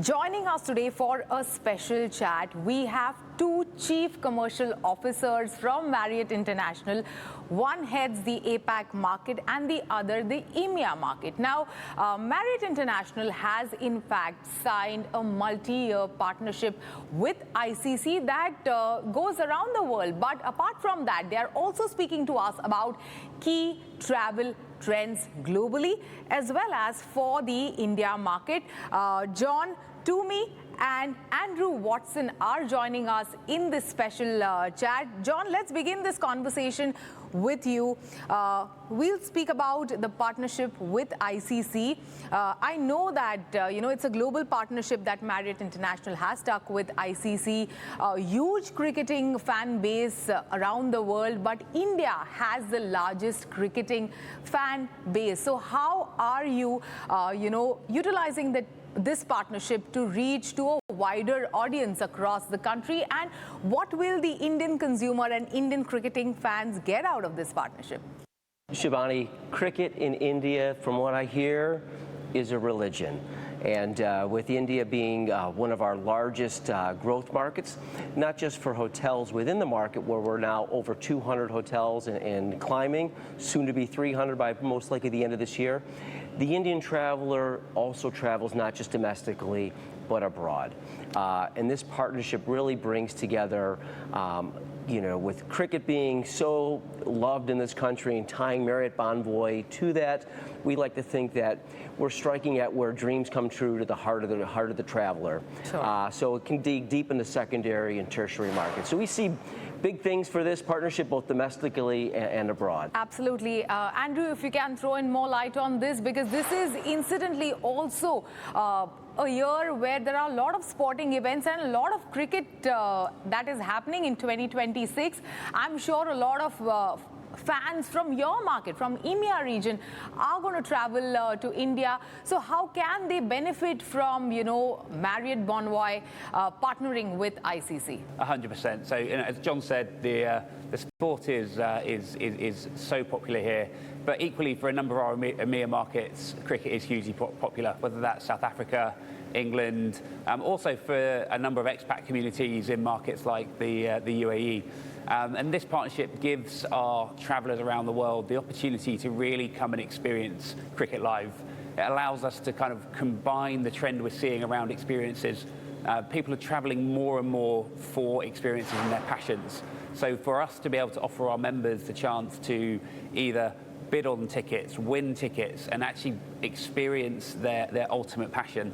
Joining us today for a special chat, we have two Chief Commercial Officers from Marriott International. One heads the APAC market and the other the EMEA market. Now, Marriott International has in fact signed a multi-year partnership with ICC that goes around the world. But apart from that, they are also speaking to us about key travel trends globally as well as for the India market. John Toomey and Andrew Watson are joining us in this special chat. John, let's begin this conversation with you. We'll speak about the partnership with ICC. I know that it's a global partnership that Marriott International has stuck with ICC. A huge cricketing fan base around the world, but India has the largest cricketing fan base. So how are you, utilizing this partnership to reach to a wider audience across the country, and what will the Indian consumer and Indian cricketing fans get out of this partnership? Shivani, cricket in India, from what I hear, is a religion. And with India being one of our largest growth markets, not just for hotels within the market, where we're now over 200 hotels and climbing, soon to be 300 by most likely the end of this year, the Indian traveler also travels not just domestically, but abroad. And this partnership really brings together, with cricket being so loved in this country and tying Marriott Bonvoy to that, we like to think that we're striking at where dreams come true to the heart of the traveler. Sure. So it can dig deep into secondary and tertiary markets. So we see big things for this partnership, both domestically and abroad. Absolutely. Andrew, if you can throw in more light on this, because this is incidentally also a year where there are a lot of sporting events and a lot of cricket that is happening in 2026. I'm sure a lot of fans from your market, from EMEA region, are going to travel to India. So how can they benefit from, Marriott Bonvoy partnering with ICC? 100%. So, as John said, the sport is so popular here. But equally, for a number of our EMEA markets, cricket is hugely popular, whether that's South Africa, England, also for a number of expat communities in markets like the UAE. And this partnership gives our travellers around the world the opportunity to really come and experience cricket live. It allows us to kind of combine the trend we're seeing around experiences. People are travelling more and more for experiences and their passions. So for us to be able to offer our members the chance to either bid on tickets, win tickets, and actually experience their ultimate passion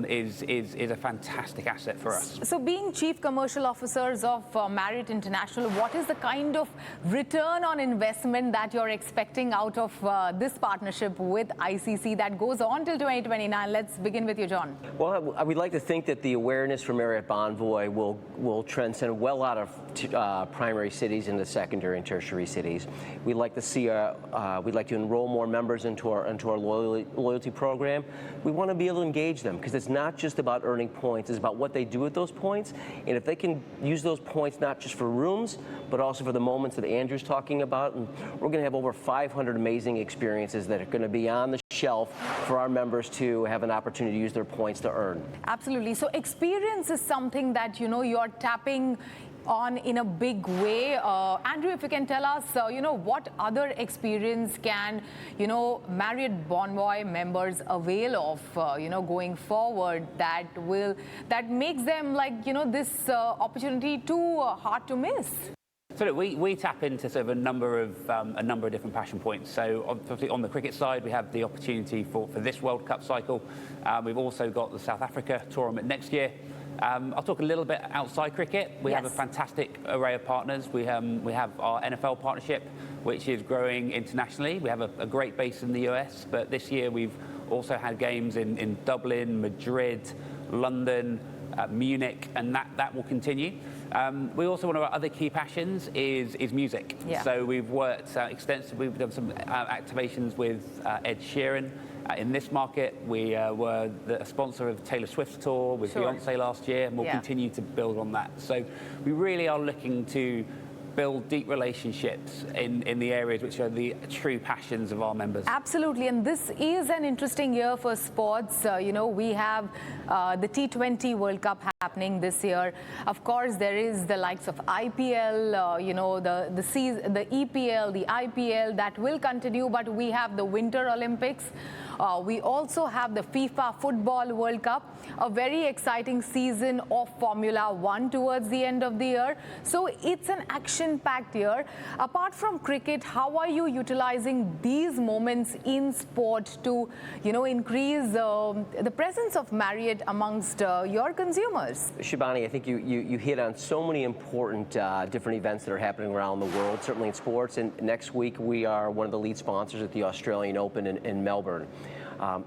is a fantastic asset for us. So being Chief Commercial Officers of Marriott International, what is the kind of return on investment that you're expecting out of this partnership with ICC that goes on till 2029? Let's begin with you, John. Well, I would like to think that the awareness for Marriott Bonvoy will transcend well out of primary cities into secondary and tertiary cities. We'd like to see we'd like to enroll more members into our loyalty program. We want to be able to engage them, because it's not just about earning points, it's about what they do with those points. And if they can use those points not just for rooms, but also for the moments that Andrew's talking about, and we're going to have over 500 amazing experiences that are going to be on the shelf for our members to have an opportunity to use their points to earn. Absolutely. So experience is something that, you're tapping on in a big way. Andrew, if you can tell us, what other experience can, Marriott Bonvoy members avail of, going forward that makes them like, this opportunity too hard to miss? So look, we tap into sort of a number of different passion points. So obviously on the cricket side, we have the opportunity for this World Cup cycle. We've also got the South Africa tournament next year. I'll talk a little bit outside cricket. We have a fantastic array of partners. We have our NFL partnership, which is growing internationally. We have a great base in the US, but this year we've also had games in Dublin, Madrid, London, Munich, and that will continue. We also, one of our other key passions is music. Yeah. So we've worked extensively. We've done some activations with Ed Sheeran. In this market, we were a sponsor of Taylor Swift's tour with Beyonce last year, and we'll continue to build on that. So we really are looking to build deep relationships in the areas which are the true passions of our members. Absolutely, and this is an interesting year for sports. We have the T20 World Cup happening this year. Of course, there is the likes of IPL, the EPL, the IPL that will continue, but we have the Winter Olympics. We also have the FIFA Football World Cup, a very exciting season of Formula One towards the end of the year. So it's an action-packed year. Apart from cricket, how are you utilizing these moments in sport to, increase the presence of Marriott amongst your consumers? Shibani, I think you hit on so many important different events that are happening around the world, certainly in sports. And next week, we are one of the lead sponsors at the Australian Open in Melbourne.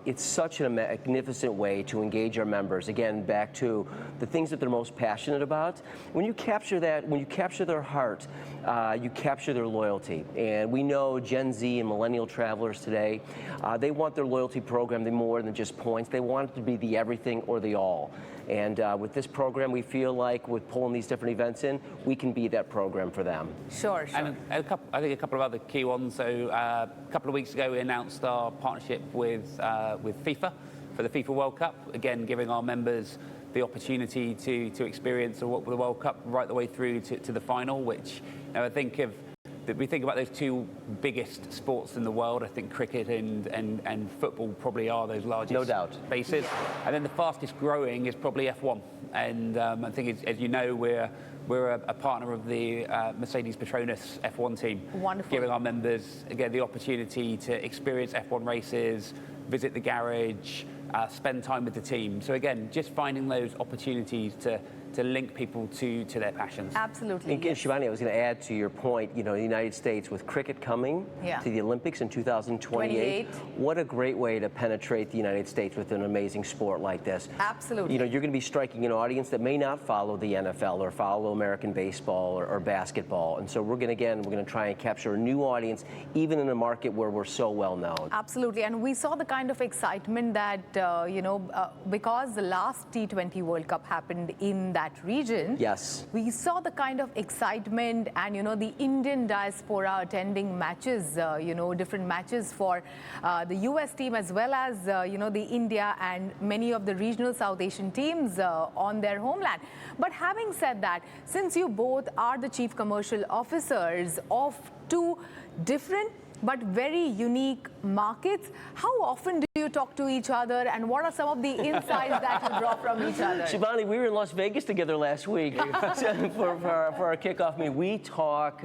It's such a magnificent way to engage our members. Again, back to the things that they're most passionate about. When you capture that, when you capture their heart, you capture their loyalty. And we know Gen Z and millennial travelers today, they want their loyalty program to be more than just points. They want it to be the everything or the all. And with this program, we feel like with pulling these different events in, we can be that program for them. Sure. And I think a couple of other key ones. So a couple of weeks ago, we announced our partnership with FIFA for the FIFA World Cup. Again, giving our members the opportunity to experience the World Cup right the way through to the final, which I think we think about those two biggest sports in the world. I think cricket and football probably are those largest no doubt bases. And then the fastest growing is probably F1. And I think, as you know, we're a partner of the Mercedes Petronas F1 team. Wonderful. Giving our members, again, the opportunity to experience F1 races, visit the garage, spend time with the team. So again, just finding those opportunities to link people to their passions. Absolutely. And Shivani, I was going to add to your point, the United States with cricket coming to the Olympics in 2028, what a great way to penetrate the United States with an amazing sport like this. Absolutely. You're going to be striking an audience that may not follow the NFL or follow American baseball or basketball. And so we're going to try and capture a new audience, even in a market where we're so well known. Absolutely. And we saw the kind of excitement that, because the last T20 World Cup happened in that region. Yes. We saw the kind of excitement and, the Indian diaspora attending matches, different matches for the US team as well as, the India and many of the regional South Asian teams on their homeland. But having said that, since you both are the chief commercial officers of two different but very unique markets, how often do you talk to each other, and what are some of the insights that you draw from each other? Shivani, we were in Las Vegas together last week for our kickoff meeting. We talk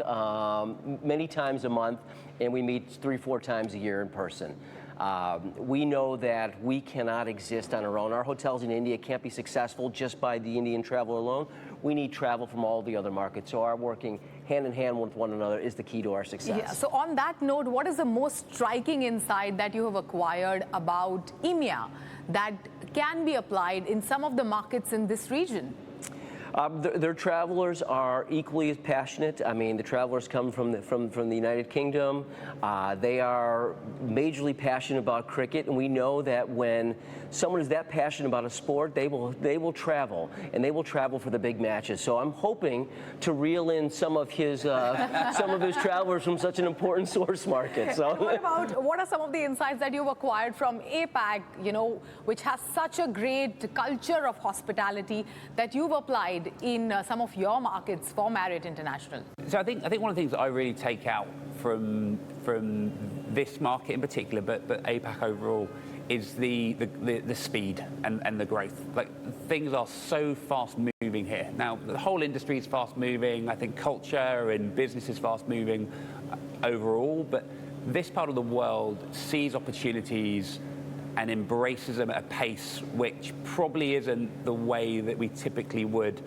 many times a month, and we meet 3-4 times a year in person. We know that we cannot exist on our own. Our hotels in India can't be successful just by the Indian travel alone. We need travel from all the other markets. So our working hand in hand with one another is the key to our success. Yeah. So on that note, what is the most striking insight that you have acquired about EMEA that can be applied in some of the markets in this region? Their travelers are equally as passionate. I mean, the travelers come from the United Kingdom. They are majorly passionate about cricket, and we know that when someone is that passionate about a sport, they will travel, and they will travel for the big matches. So I'm hoping to reel in some of his travelers from such an important source market. So what are some of the insights that you've acquired from APAC, which has such a great culture of hospitality that you've applied in some of your markets for Marriott International? So I think one of the things that I really take out from this market in particular, but APAC overall, is the speed and the growth. Like, things are so fast moving here. Now, the whole industry is fast moving. I think culture and business is fast moving overall, but this part of the world sees opportunities and embraces them at a pace which probably isn't the way that we typically would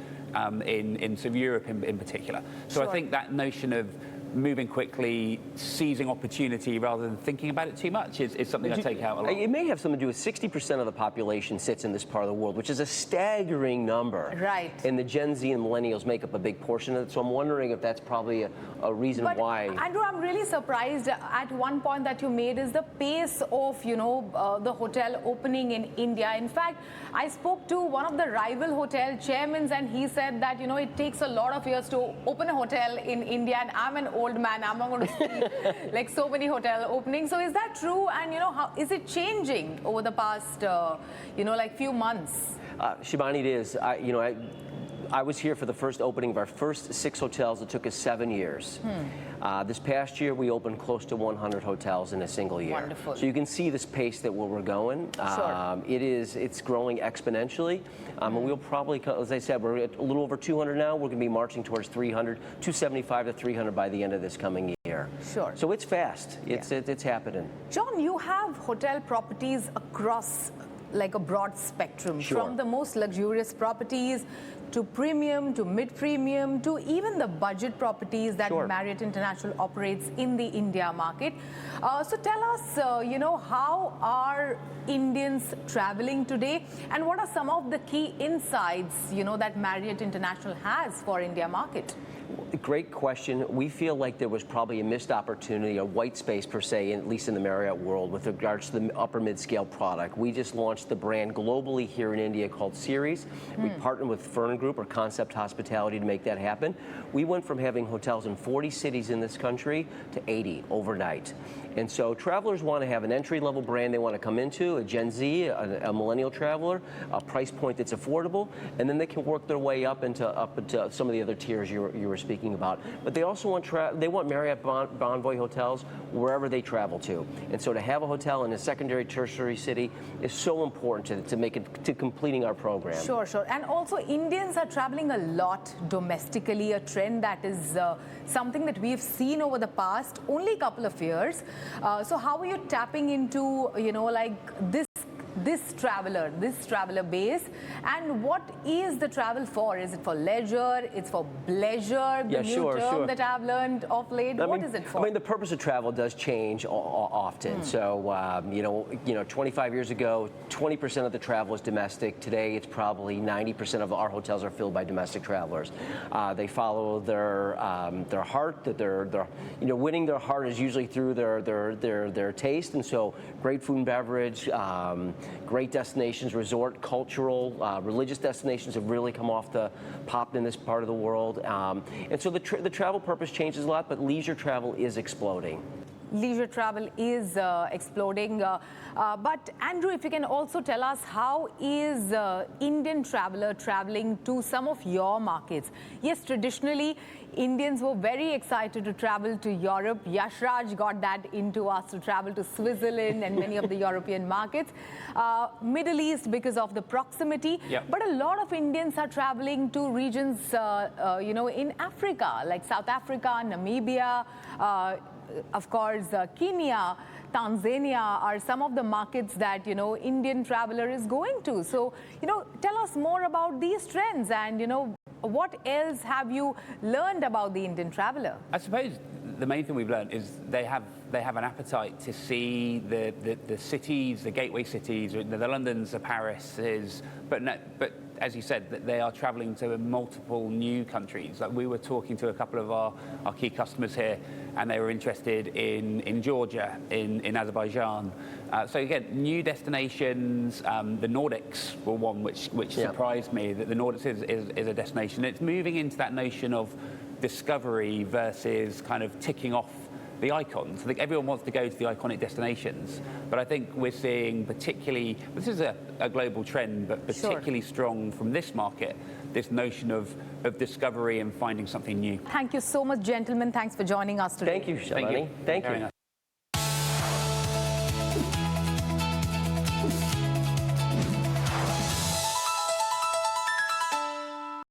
in sort of Europe in particular. So Sure. I think that notion of moving quickly, seizing opportunity rather than thinking about it too much is something I take out a lot. It may have something to do with 60% of the population sits in this part of the world, which is a staggering number. Right. And the Gen Z and millennials make up a big portion of it. So I'm wondering if that's probably a reason why. Andrew, I'm really surprised at one point that you made is the pace of, the hotel opening in India. In fact, I spoke to one of the rival hotel chairmen and he said that, it takes a lot of years to open a hotel in India, and I'm an old man. I'm not going to see like so many hotel openings. So is that true? And, how is it changing over the past, like few months? Shivani, it is. I was here for the first opening of our first 6 hotels. It took us 7 years. This past year, we opened close to 100 hotels in a single year. Wonderful. So you can see this pace that where we're going. Sure. It's growing exponentially. And we'll probably, as I said, we're at a little over 200 now. We're going to be marching towards 300, 275 to 300 by the end of this coming year. Sure. So it's fast. It's happening. John, you have hotel properties across like a broad spectrum, Sure. from the most luxurious properties to premium, to mid-premium, to even the budget properties that Sure. Marriott International operates in the India market. So tell us, how are Indians traveling today, and what are some of the key insights, that Marriott International has for India market? Great question. We feel like there was probably a missed opportunity, a white space per se, at least in the Marriott world, with regards to the upper mid-scale product. We just launched the brand globally here in India called Series. We partnered with Fern Group or Concept Hospitality to make that happen. We went from having hotels in 40 cities in this country to 80 overnight. And so travelers want to have an entry-level brand they want to come into, a Gen Z, a millennial traveler, a price point that's affordable, and then they can work their way up into some of the other tiers you were speaking about. But they also want Marriott Bonvoy hotels wherever they travel to. And so to have a hotel in a secondary, tertiary city is so important to completing our program. Sure, sure. And also Indians are traveling a lot domestically, a trend that is something that we've seen over the past only couple of years. So how are you tapping into, this traveler base, and what is the travel for? Is it for leisure? It's for pleasure, the new term that I've learned of late. What is it for? I mean, the purpose of travel does change often. So, 25 years ago, 20% of the travel was domestic. Today, it's probably 90% of our hotels are filled by domestic travelers. They follow their heart. That they're winning their heart is usually through their taste, and so great food and beverage. Great destinations, resort, cultural, religious destinations have really popped in this part of the world. And so the travel purpose changes a lot, but leisure travel is exploding. Leisure travel is exploding. But Andrew, if you can also tell us, how is Indian traveler traveling to some of your markets? Yes, traditionally, Indians were very excited to travel to Europe. Yashraj got that into us to travel to Switzerland and many of the European markets. Middle East because of the proximity. Yep. But a lot of Indians are traveling to regions, in Africa, like South Africa, Namibia, of course, Kenya, Tanzania are some of the markets that, Indian traveler is going to. So, tell us more about these trends and, what else have you learned about the Indian traveler? I suppose the main thing we've learned is they have an appetite to see the cities, the gateway cities, the Londons, the Parises, but as you said, that they are traveling to multiple new countries. Like we were talking to a couple of our key customers here, and they were interested in Georgia, in Azerbaijan. So again, new destinations. The Nordics were one which surprised me, that the Nordics is a destination. It's moving into that notion of discovery versus kind of ticking off the icons. I think everyone wants to go to the iconic destinations, but I think we're seeing particularly, this is a global trend, but particularly strong from this market, this notion of discovery and finding something new. Thank you so much, gentlemen. Thanks for joining us today. Thank you, Shalini. Thank you.